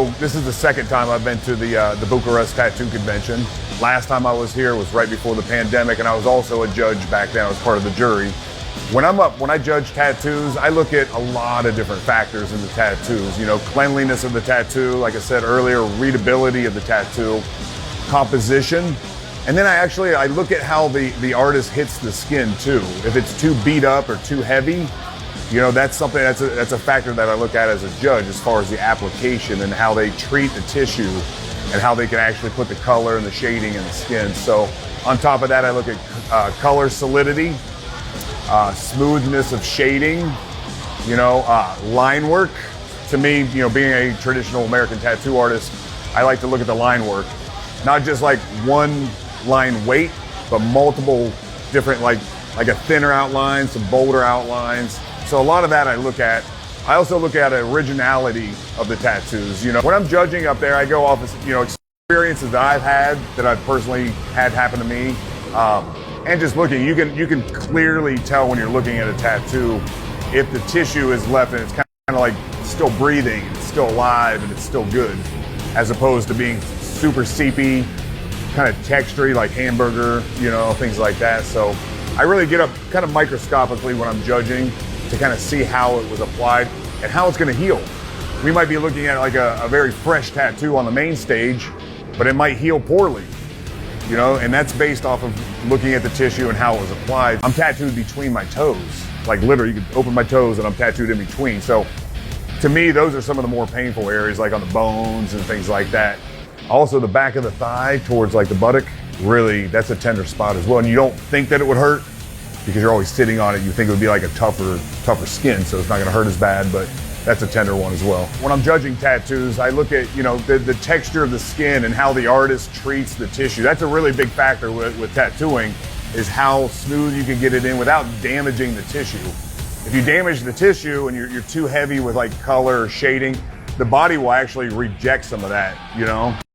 So this is the second time I've been to the Bucharest tattoo convention. Last time I was here was right before the pandemic, and I was also a judge back then. I was part of the jury. When I judge tattoos, I look at a lot of different factors in the tattoos. You know, cleanliness of the tattoo, like I said earlier, readability of the tattoo, composition, and then I look at how the artist hits the skin too. If it's too beat up or too heavy, you know, that's a factor that I look at as a judge as far as the application and how they treat the tissue and how they can actually put the color and the shading in the skin. So on top of that, I look at color solidity, smoothness of shading, you know, line work. To me, you know, being a traditional American tattoo artist, I like to look at the line work, not just like one line weight, but multiple different, like a thinner outline, some bolder outlines. So a lot of that I look at. I also look at originality of the tattoos. You know, when I'm judging up there, I go off of, you know, experiences that I've had, that I've personally had happen to me. And just looking, you can clearly tell when you're looking at a tattoo if the tissue is left and it's kind of like still breathing, it's still alive, and it's still good, as opposed to being super seepy, kind of textury like hamburger, you know, things like that. So I really get up kind of microscopically when I'm judging to kind of see how it was applied and how it's going to heal. We might be looking at like a very fresh tattoo on the main stage, but it might heal poorly, you know, and that's based off of looking at the tissue and how it was applied. I'm tattooed between my toes, like literally you could open my toes and I'm tattooed in between. So to me, those are some of the more painful areas, like on the bones and things like that. Also the back of the thigh towards like the buttock, really, that's a tender spot as well. And you don't think that it would hurt because you're always sitting on it. You think it would be like a tougher skin, so it's not gonna hurt as bad, but that's a tender one as well. When I'm judging tattoos, I look at, you know, the texture of the skin and how the artist treats the tissue. That's a really big factor with tattooing, is how smooth you can get it in without damaging the tissue. If you damage the tissue and you're too heavy with like color or shading, the body will actually reject some of that, you know?